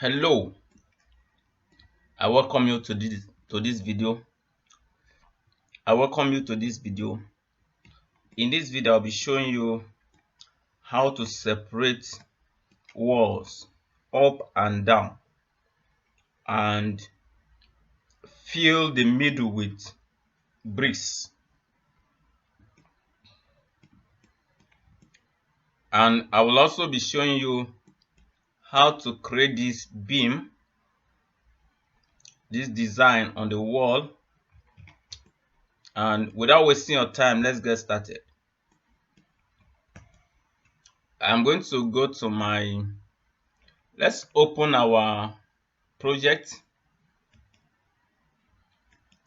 Hello, I welcome you to this video. I welcome you to this video. In this video, I'll be showing you how to separate walls up and down and fill the middle with bricks. And I will also be showing you how to create this beam, this design on the wall. And without wasting your time, let's get started. I'm going to go to let's open our project.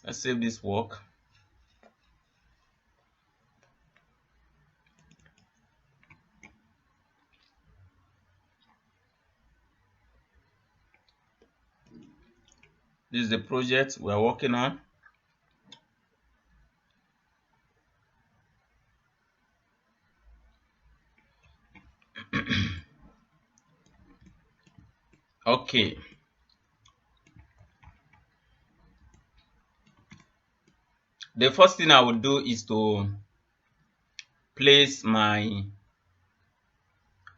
Let's save this work. This is the project we're working on. Okay. The first thing I will do is to place my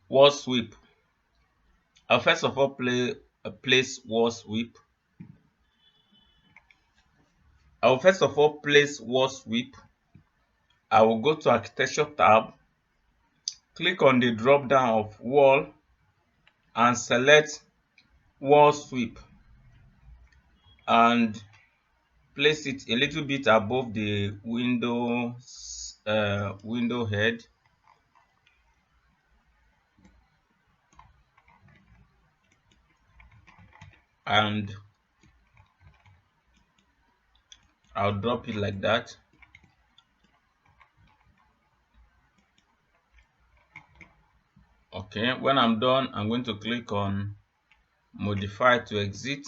wall sweep. I'll first of all place wall sweep. I will first of all place wall sweep. I will go to architecture tab, click on the drop down of wall and select wall sweep and place it a little bit above the window head. And I'll drop it like that. Okay, when I'm done, I'm going to click on modify to exit.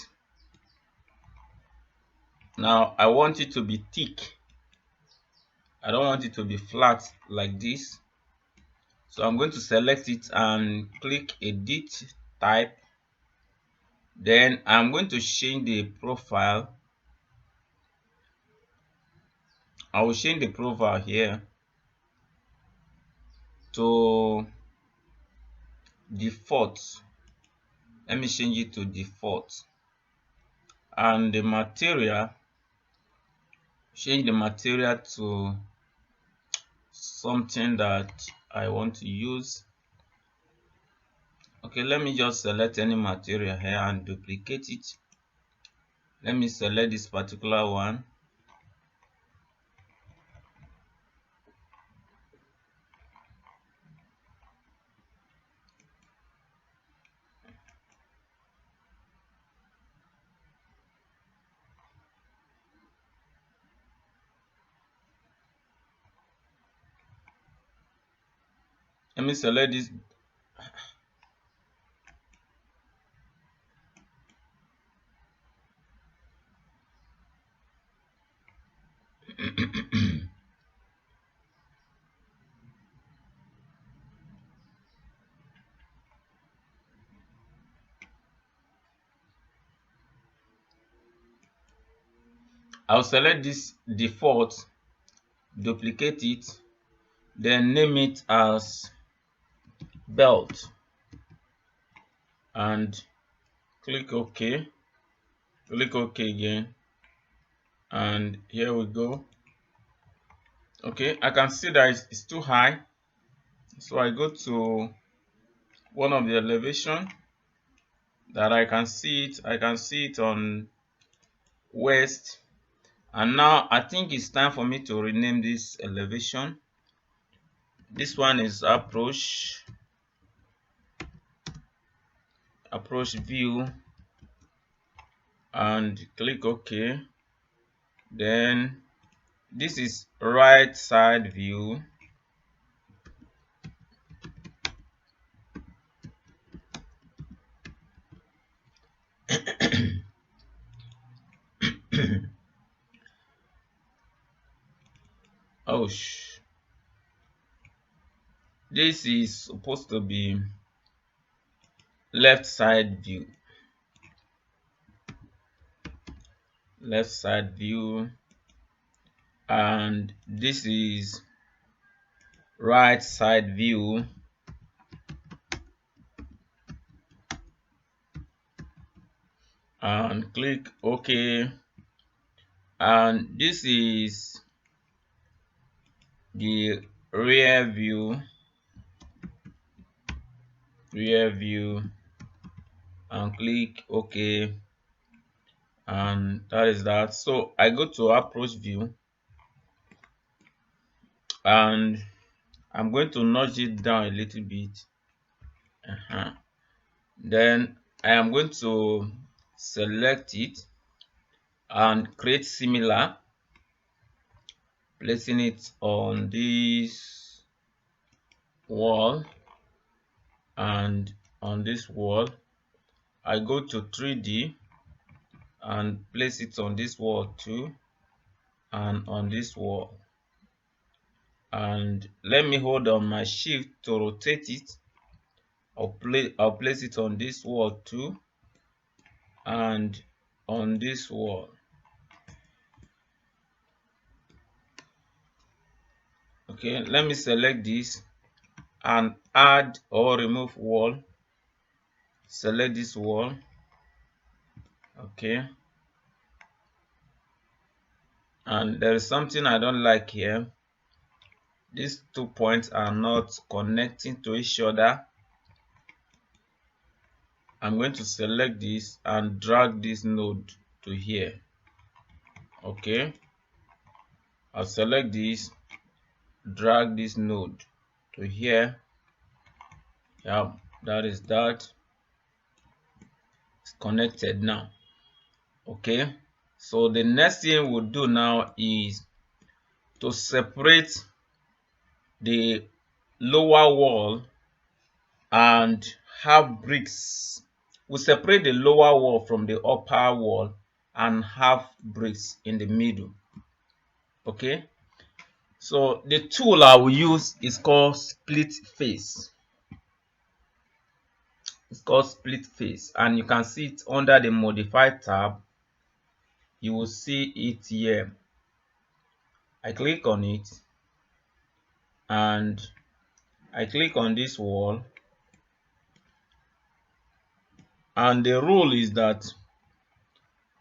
Now I want it to be thick. I don't want it to be flat like this. So I'm going to select it and click edit type. Then I'm going to change the profile. I will change the profile here to default. Let me change it to default. And the material, change the material to something that I want to use. Okay, let me just select any material here and duplicate it. Let me select this particular one. Let me select this. I'll select this default, duplicate it, then name it as belt and click OK. Click OK again, and here we go. Okay, I can see that it's too high, so I go to one of the elevation that I can see it on west. And now I think it's time for me to rename this elevation. This one is approach view, and click OK. Then this is right side view. Oh, this is supposed to be left side view. left side view, and this is right side view, and click OK. And this is the rear view, and click OK, and that is that. So I go to approach view, and I'm going to nudge it down a little bit. Then I am going to select it and create similar, placing it on this wall and on this wall. I go to 3D and place it on this wall too, and on this wall. And let me hold on my shift to rotate it. I'll place it on this wall too, and on this wall. Okay, let me select this and add or remove wall. Select this wall. Okay, and there is something I don't like here. These 2 points are not connecting to each other. I'm going to select this and drag this node to here. Okay, I'll select this, drag this node to here. Yeah, that is that. It's connected now. Okay, so the next thing we'll do now is to separate the lower wall and have bricks. We separate the lower wall from the upper wall and have bricks in the middle. Okay, so the tool I will use is called split face. It's called split face, and you can see it under the modify tab. You will see it here. I click on it and I click on this wall, and the rule is that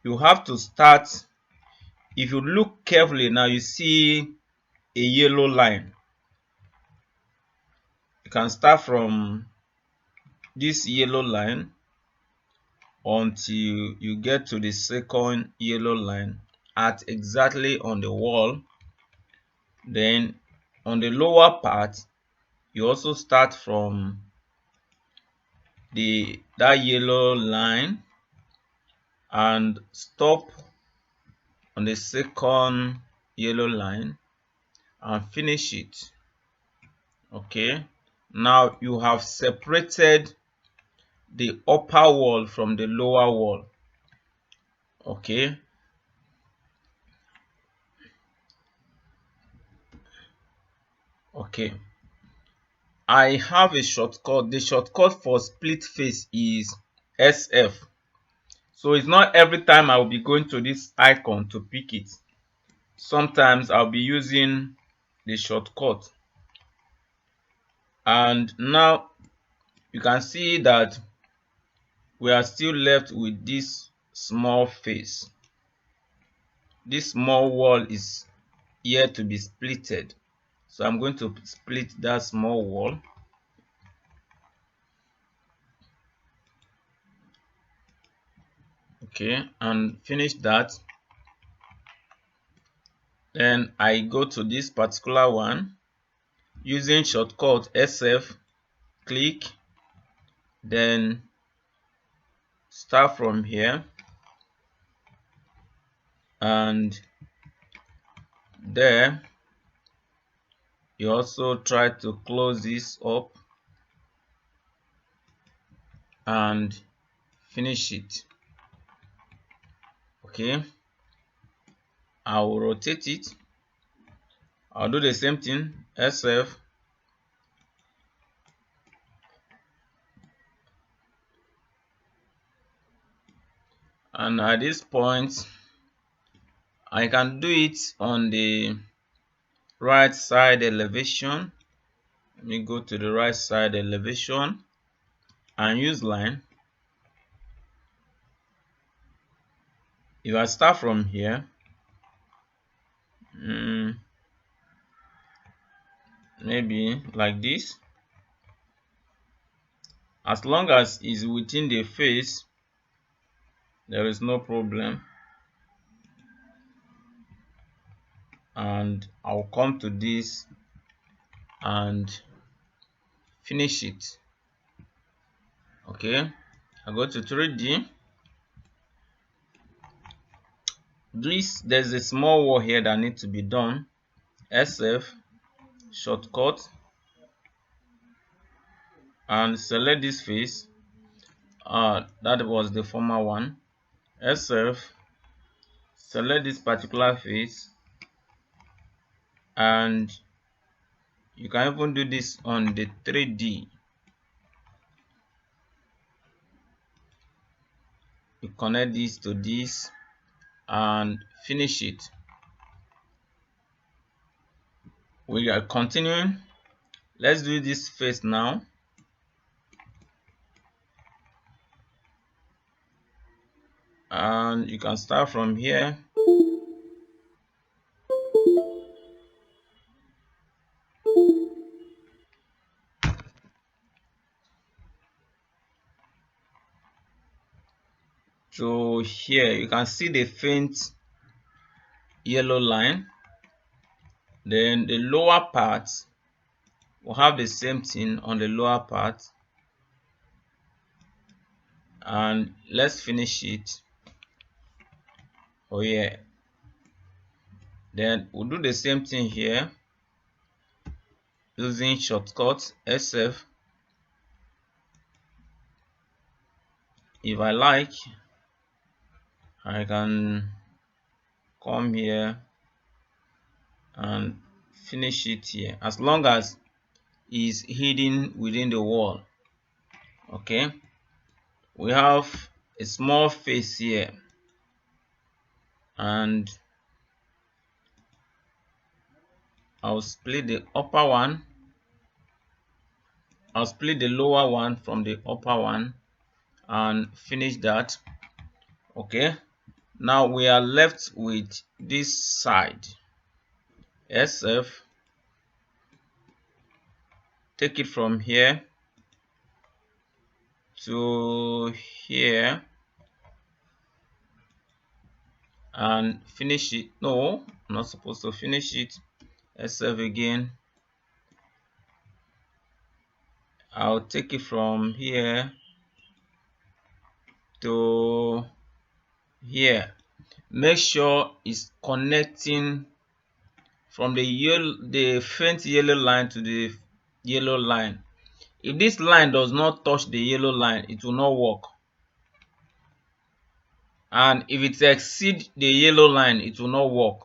you have to start. If you look carefully now, you see a yellow line. You can start from this yellow line until you get to the second yellow line at exactly on the wall. Then on the lower part, you also start from that yellow line and stop on the second yellow line and finish it. Okay, now you have separated the upper wall from the lower wall. Okay, I have a shortcut. The shortcut for split face is SF. So it's not every time I will be going to this icon to pick it. Sometimes I'll be using the shortcut. And now you can see that we are still left with this small face. This small wall is here to be splitted. So I'm going to split that small wall. Okay, and finish that. Then I go to this particular one using shortcut SF, click, then start from here, and there you also try to close this up and finish it. Okay, I will rotate it. I'll do the same thing, SF, and at this point I can do it on the right side elevation. Let me go to the right side elevation and use line. If I start from here, maybe like this, as long as it's within the face, there is no problem. And I'll come to this and finish it. Okay, I go to 3D. There's a small wall here that needs to be done. SF shortcut and select this face. That was the former one. SF, select this particular face, and you can even do this on the 3D. You connect this to this and finish it. We are continuing. Let's do this face now. And you can start from here. So here you can see the faint yellow line. Then the lower part will have the same thing on the lower part. And let's finish it. Oh yeah. Then we'll do the same thing here using shortcut SF. If I like, I can come here and finish it here, as long as it's hidden within the wall. Okay, we have a small face here, and I'll split the upper one. I'll split the lower one from the upper one and finish that. Okay, now we are left with this side. SF, take it from here to here and finish it. No, I'm not supposed to finish it. SF again. I'll take it from here to here. Make sure it's connecting from the faint yellow line to the yellow line. If this line does not touch the yellow line, it will not work. And if it exceeds the yellow line, it will not work.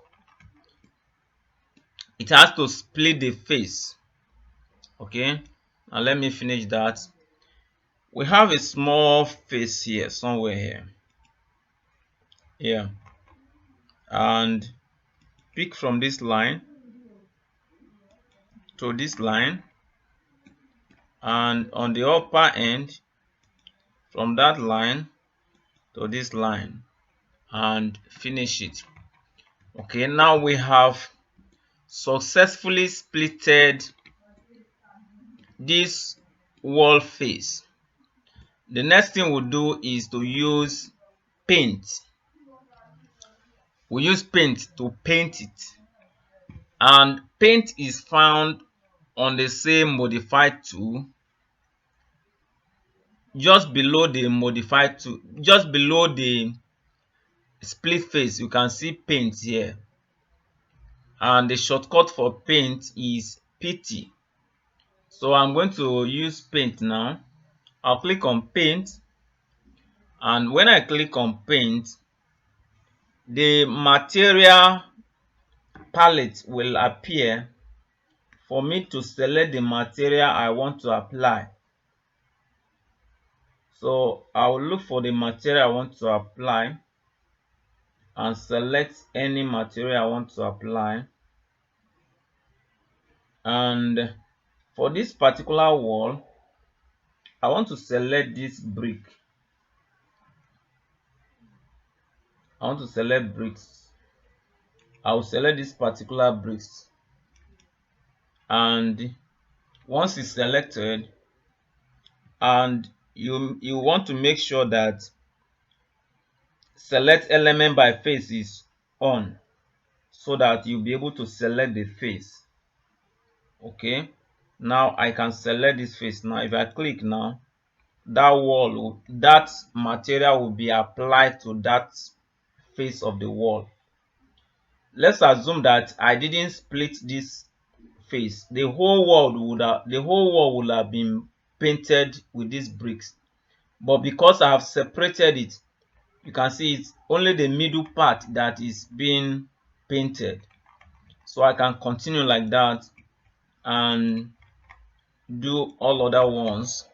It has to split the face. Okay, now let me finish that. We have a small face here, somewhere here. Yeah, and pick from this line to this line, and on the upper end from that line to this line, and finish it. Okay, now we have successfully splitted this wall face. The next thing we'll do is to use paint. We use paint to paint it, and paint is found on the same modify tool. Just below the modify tool, just below the split face, you can see paint here, and the shortcut for paint is PT. So I'm going to use paint now. I'll click on paint, and when I click on paint, the material palette will appear for me to select the material I want to apply. So I will look for the material I want to apply, and select any material I want to apply. And for this particular wall, I want to select this brick. I want to select bricks. I will select this particular bricks, and once it's selected, and you want to make sure that select element by face is on, so that you'll be able to select the face. Okay, now I can select this face. Now if I click now, that material will be applied to that face of the wall. Let's assume that I didn't split this face. The whole wall would have been painted with these bricks, but because I have separated it, you can see it's only the middle part that is being painted. So I can continue like that and do all other ones.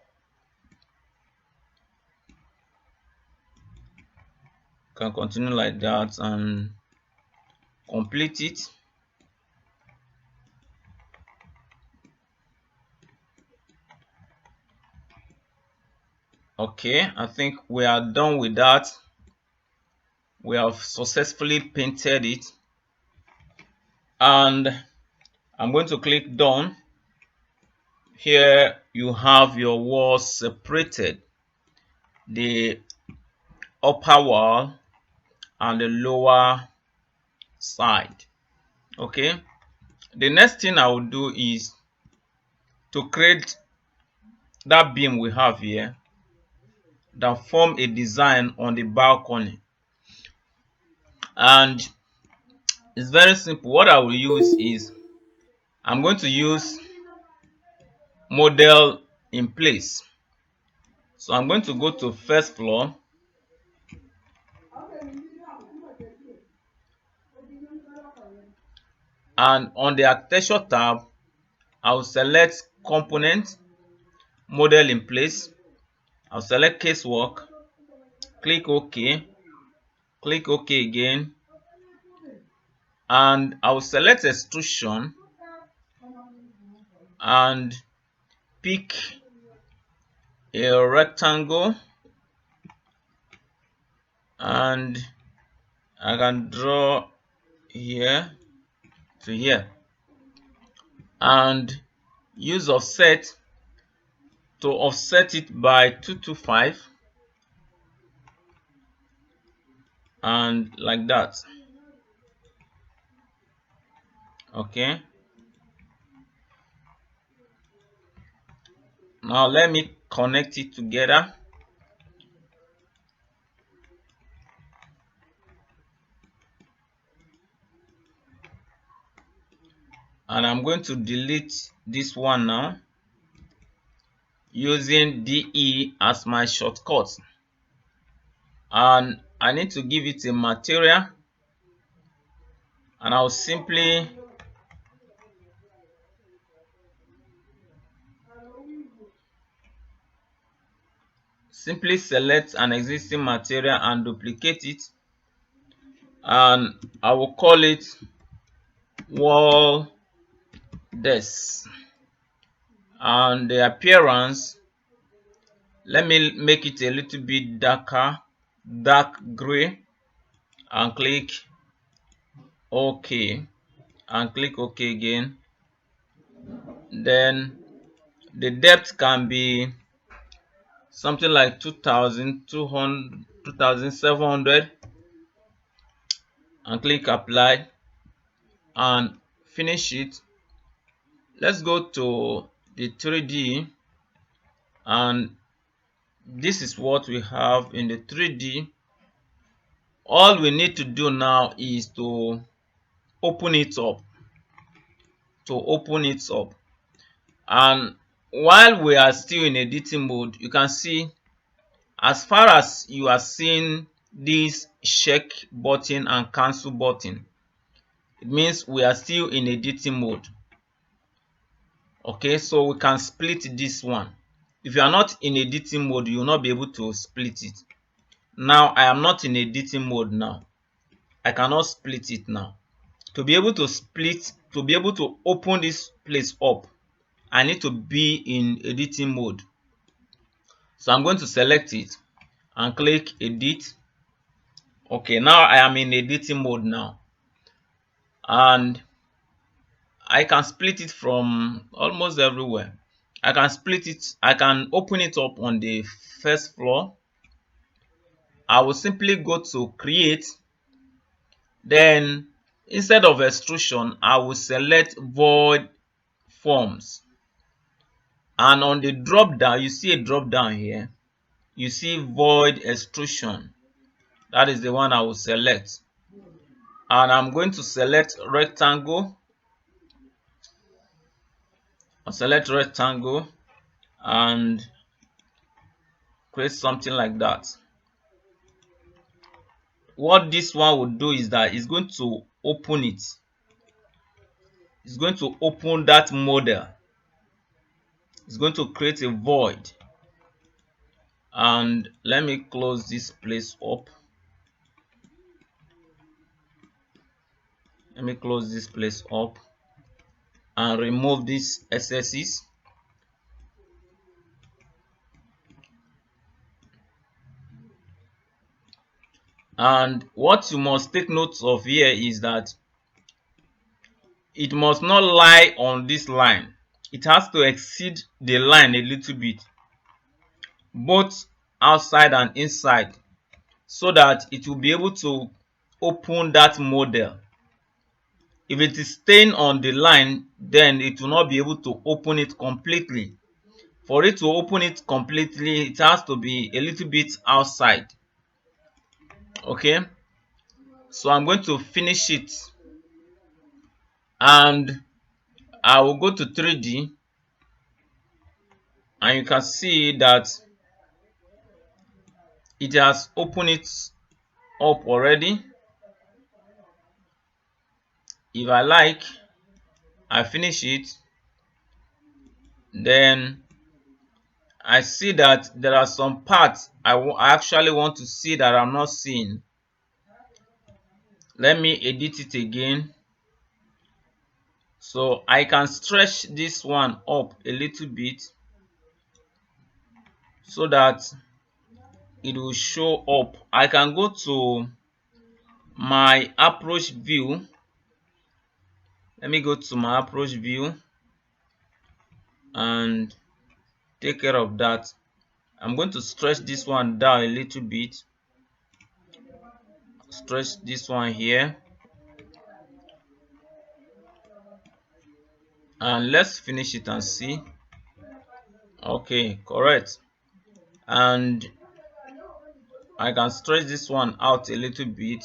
Can continue like that and complete it. Okay, I think we are done with that. We have successfully painted it, and I'm going to click done. Here you have your walls separated, the upper wall and the lower side. Okay, the next thing I will do is to create that beam we have here that form a design on the balcony. And it's very simple. What I will use is I'm going to use model in place. So I'm going to go to first floor, and on the architecture tab I will select component, model in place. I'll select casework, click OK, click OK again, and I will select extrusion and pick a rectangle, and I can draw here to here and use offset to offset it by 225 and like that. Okay, now let me connect it together. And I'm going to delete this one now using DE as my shortcut, and I need to give it a material, and I'll simply select an existing material and duplicate it, and I will call it wall desk. And the appearance, let me make it a little bit darker, dark gray, and click OK, and click OK again. Then the depth can be something like 2200, 2700, and click apply and finish it. Let's go to the 3D, and this is what we have in the 3D. All we need to do now is to open it up, and while we are still in editing mode, you can see as far as you are seeing this check button and cancel button, it means we are still in editing mode. Okay, so we can split this one. If you are not in editing mode, you will not be able to split it. Now I am not in editing mode now, I cannot split it now. To be able to split, to be able to open this place up, I need to be in editing mode. So I'm going to select it and click edit. Okay, now I am in editing mode now, and I can split it from almost everywhere. I can split it, I can open it up on the first floor. I will simply go to create, then instead of extrusion, I will select void forms, and on the drop down, you see a drop down here, you see void extrusion. That is the one I will select, and I'm going to select rectangle. I'll select rectangle and create something like that. What this one will do is that it's going to open it. It's going to open that model. It's going to create a void. And let me close this place up. Let me close this place up and remove these excesses. And what you must take note of here is that it must not lie on this line. It has to exceed the line a little bit, both outside and inside, so that it will be able to open that model. If it is staying on the line, then it will not be able to open it completely. For it to open it completely, it has to be a little bit outside. Okay, so I'm going to finish it, and I will go to 3D, and you can see that it has opened it up already. If I like, I finish it, then I see that there are some parts I actually want to see that I'm not seeing. Let me edit it again, so I can stretch this one up a little bit so that it will show up. I can go to my approach view. Let me go to my approach view and take care of that. I'm going to stretch this one down a little bit, stretch this one here, and let's finish it and see. Okay, correct. And I can stretch this one out a little bit.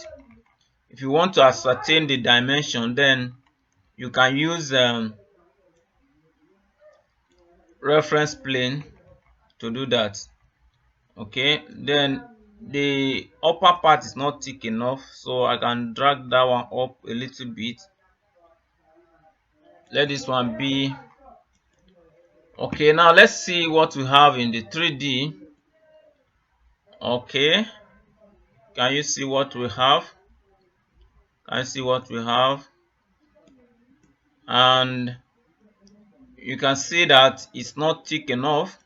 If you want to ascertain the dimension, then you can use reference plane to do that. Okay, then the upper part is not thick enough, so I can drag that one up a little bit. Let this one be. Okay, now let's see what we have in the 3D. Okay, can you see what we have? Can you see what we have? And you can see that it's not thick enough.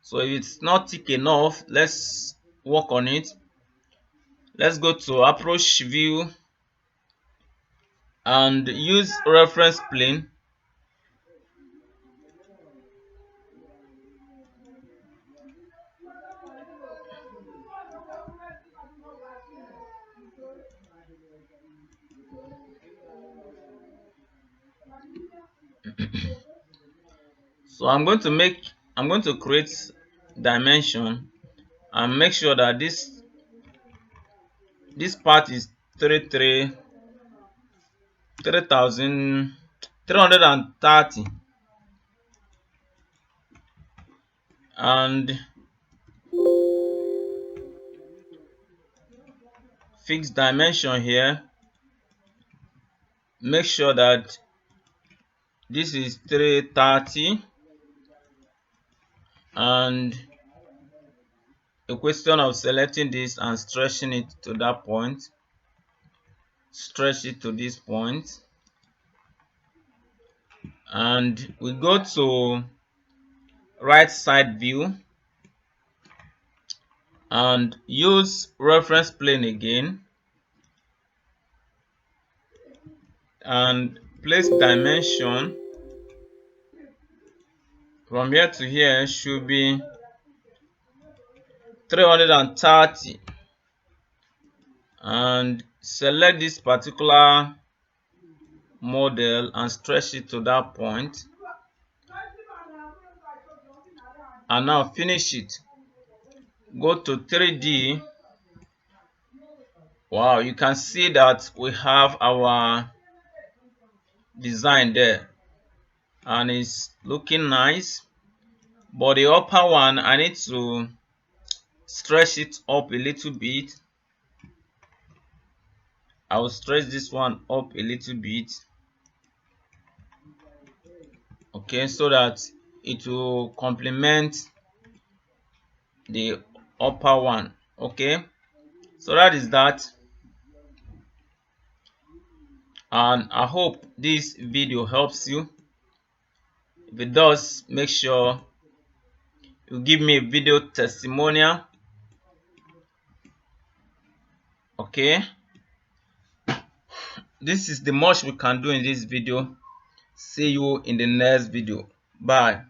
So if it's not thick enough, let's work on it. Let's go to approach view and use reference plane. So I'm going to create dimension and make sure that this part is 3330, and fix dimension here. Make sure that this is 330, and a question of selecting this and stretching it to that point. stretch it to this point, and we go to right side view and use reference plane again and place dimension from here to here should be 330, and select this particular model and stretch it to that point, and now finish it. Go to 3D. Wow, you can see that we have our design there and it's looking nice, but the upper one I need to stretch it up a little bit. I will stretch this one up a little bit, okay, so that it will complement the upper one. Okay, so that is that, and I hope this video helps you. If it does, make sure you give me a video testimonial. Okay, this is the much we can do in this video. See you in the next video. Bye.